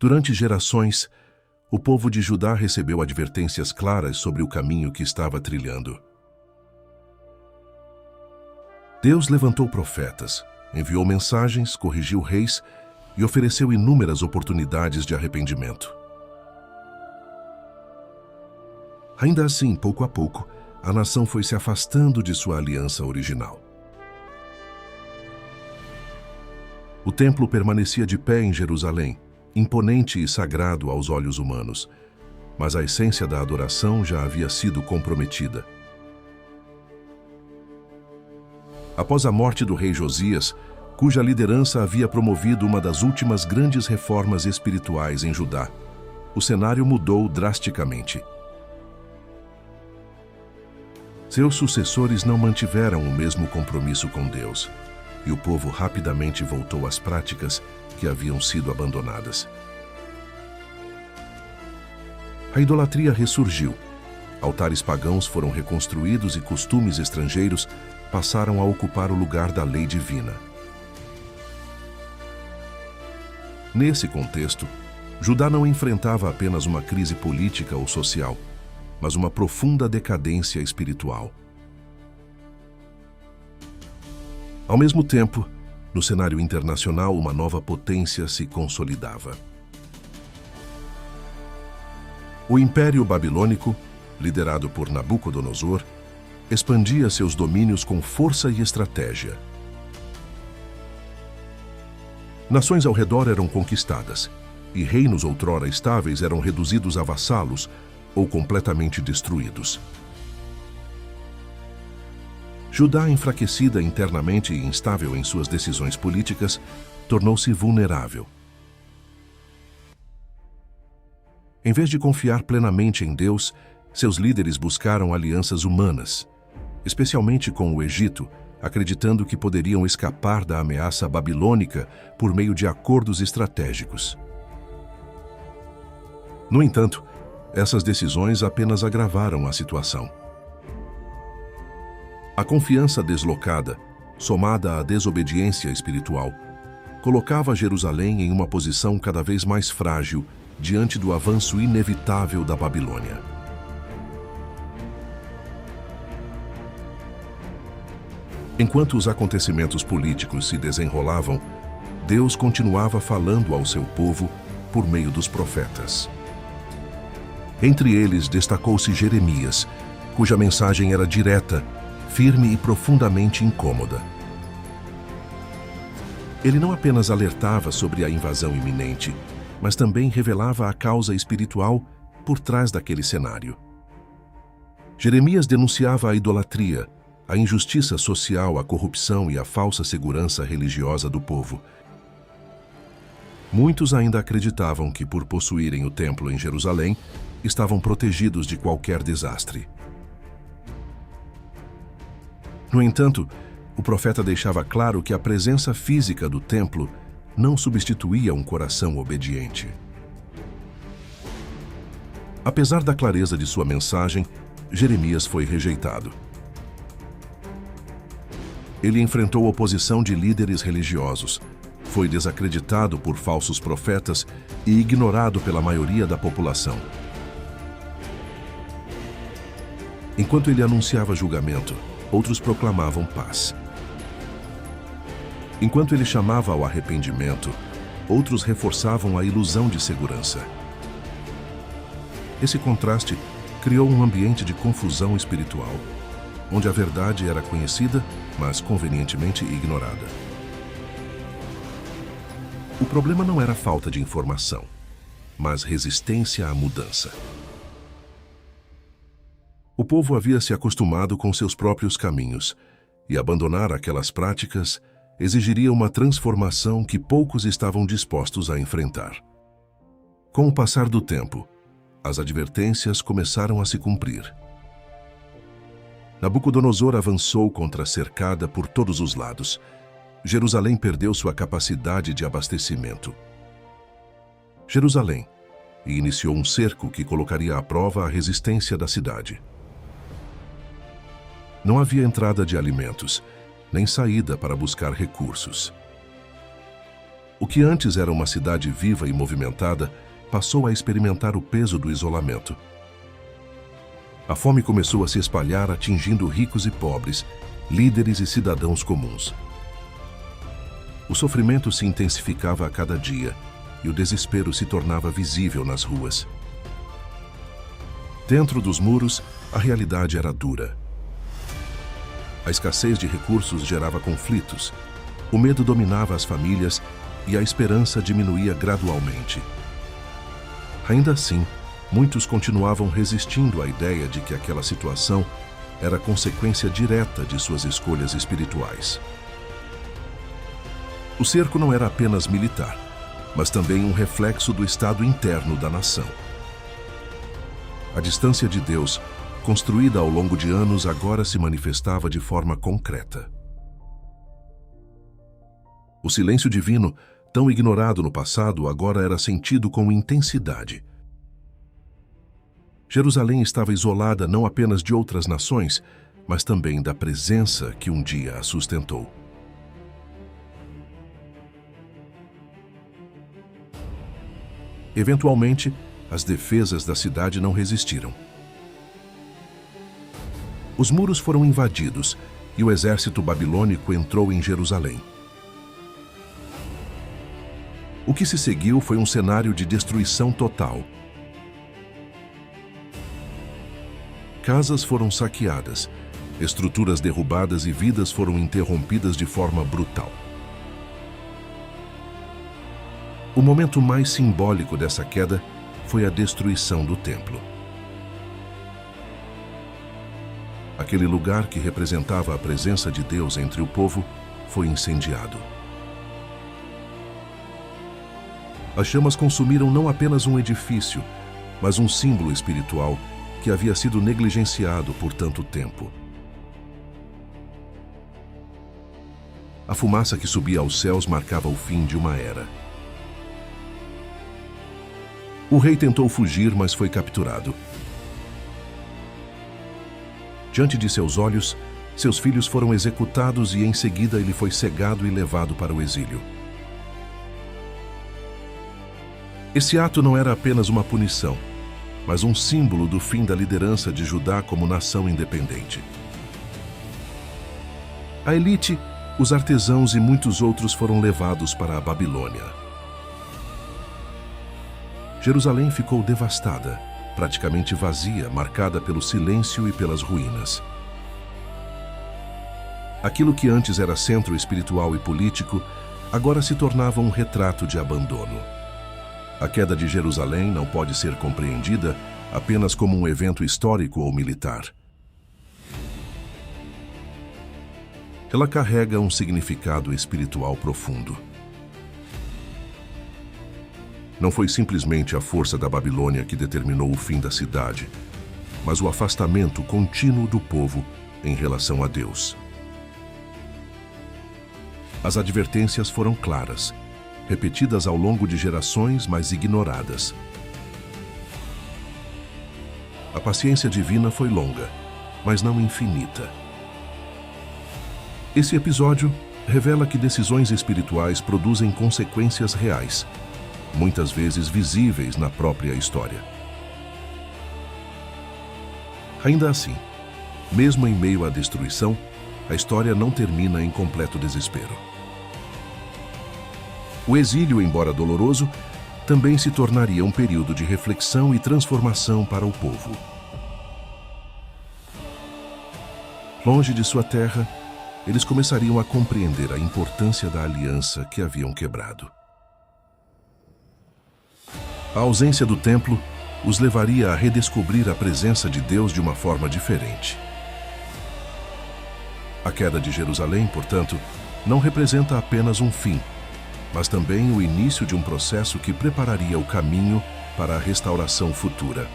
Durante gerações, o povo de Judá recebeu advertências claras sobre o caminho que estava trilhando. Deus levantou profetas, enviou mensagens, corrigiu reis e ofereceu inúmeras oportunidades de arrependimento. Ainda assim, pouco a pouco, a nação foi se afastando de sua aliança original. O templo permanecia de pé em Jerusalém, imponente e sagrado aos olhos humanos, mas a essência da adoração já havia sido comprometida. Após a morte do rei Josias, cuja liderança havia promovido uma das últimas grandes reformas espirituais em Judá, o cenário mudou drasticamente. Seus sucessores não mantiveram o mesmo compromisso com Deus, e o povo rapidamente voltou às práticas que haviam sido abandonadas. A idolatria ressurgiu. Altares pagãos foram reconstruídos e costumes estrangeiros passaram a ocupar o lugar da lei divina. Nesse contexto, Judá não enfrentava apenas uma crise política ou social, mas uma profunda decadência espiritual. Ao mesmo tempo, no cenário internacional, uma nova potência se consolidava. O Império Babilônico, liderado por Nabucodonosor, expandia seus domínios com força e estratégia. Nações ao redor eram conquistadas, e reinos outrora estáveis eram reduzidos a vassalos ou completamente destruídos. Judá, enfraquecida internamente e instável em suas decisões políticas, tornou-se vulnerável. Em vez de confiar plenamente em Deus, seus líderes buscaram alianças humanas, especialmente com o Egito, acreditando que poderiam escapar da ameaça babilônica por meio de acordos estratégicos. No entanto, essas decisões apenas agravaram a situação. A confiança deslocada, somada à desobediência espiritual, colocava Jerusalém em uma posição cada vez mais frágil diante do avanço inevitável da Babilônia. Enquanto os acontecimentos políticos se desenrolavam, Deus continuava falando ao seu povo por meio dos profetas. Entre eles destacou-se Jeremias, cuja mensagem era direta, firme e profundamente incômoda. Ele não apenas alertava sobre a invasão iminente, mas também revelava a causa espiritual por trás daquele cenário. Jeremias denunciava a idolatria, a injustiça social, a corrupção e a falsa segurança religiosa do povo. Muitos ainda acreditavam que, por possuírem o templo em Jerusalém, estavam protegidos de qualquer desastre. No entanto, o profeta deixava claro que a presença física do templo não substituía um coração obediente. Apesar da clareza de sua mensagem, Jeremias foi rejeitado. Ele enfrentou oposição de líderes religiosos, foi desacreditado por falsos profetas e ignorado pela maioria da população. Enquanto ele anunciava julgamento, outros proclamavam paz. Enquanto ele chamava ao arrependimento, outros reforçavam a ilusão de segurança. Esse contraste criou um ambiente de confusão espiritual, onde a verdade era conhecida, mas convenientemente ignorada. O problema não era falta de informação, mas resistência à mudança. O povo havia se acostumado com seus próprios caminhos, e abandonar aquelas práticas exigiria uma transformação que poucos estavam dispostos a enfrentar. Com o passar do tempo, as advertências começaram a se cumprir. Nabucodonosor avançou contra a cercada por todos os lados. Jerusalém perdeu sua capacidade de abastecimento. Jerusalém, e iniciou um cerco que colocaria à prova a resistência da cidade. Não havia entrada de alimentos, nem saída para buscar recursos. O que antes era uma cidade viva e movimentada, passou a experimentar o peso do isolamento. A fome começou a se espalhar, atingindo ricos e pobres, líderes e cidadãos comuns. O sofrimento se intensificava a cada dia e o desespero se tornava visível nas ruas. Dentro dos muros, a realidade era dura. A escassez de recursos gerava conflitos, o medo dominava as famílias e a esperança diminuía gradualmente. Ainda assim, muitos continuavam resistindo à ideia de que aquela situação era consequência direta de suas escolhas espirituais. O cerco não era apenas militar, mas também um reflexo do estado interno da nação. A distância de Deus, construída ao longo de anos, agora se manifestava de forma concreta. O silêncio divino, tão ignorado no passado, agora era sentido com intensidade. Jerusalém estava isolada não apenas de outras nações, mas também da presença que um dia a sustentou. Eventualmente, as defesas da cidade não resistiram. Os muros foram invadidos e o exército babilônico entrou em Jerusalém. O que se seguiu foi um cenário de destruição total. Casas foram saqueadas, estruturas derrubadas e vidas foram interrompidas de forma brutal. O momento mais simbólico dessa queda foi a destruição do templo. Aquele lugar que representava a presença de Deus entre o povo foi incendiado. As chamas consumiram não apenas um edifício, mas um símbolo espiritual que havia sido negligenciado por tanto tempo. A fumaça que subia aos céus marcava o fim de uma era. O rei tentou fugir, mas foi capturado. Diante de seus olhos, seus filhos foram executados e em seguida ele foi cegado e levado para o exílio. Esse ato não era apenas uma punição, mas um símbolo do fim da liderança de Judá como nação independente. A elite, os artesãos e muitos outros foram levados para a Babilônia. Jerusalém ficou devastada, praticamente vazia, marcada pelo silêncio e pelas ruínas. Aquilo que antes era centro espiritual e político, agora se tornava um retrato de abandono. A queda de Jerusalém não pode ser compreendida apenas como um evento histórico ou militar. Ela carrega um significado espiritual profundo. Não foi simplesmente a força da Babilônia que determinou o fim da cidade, mas o afastamento contínuo do povo em relação a Deus. As advertências foram claras, repetidas ao longo de gerações, mas ignoradas. A paciência divina foi longa, mas não infinita. Esse episódio revela que decisões espirituais produzem consequências reais, muitas vezes visíveis na própria história. Ainda assim, mesmo em meio à destruição, a história não termina em completo desespero. O exílio, embora doloroso, também se tornaria um período de reflexão e transformação para o povo. Longe de sua terra, eles começariam a compreender a importância da aliança que haviam quebrado. A ausência do templo os levaria a redescobrir a presença de Deus de uma forma diferente. A queda de Jerusalém, portanto, não representa apenas um fim, mas também o início de um processo que prepararia o caminho para a restauração futura.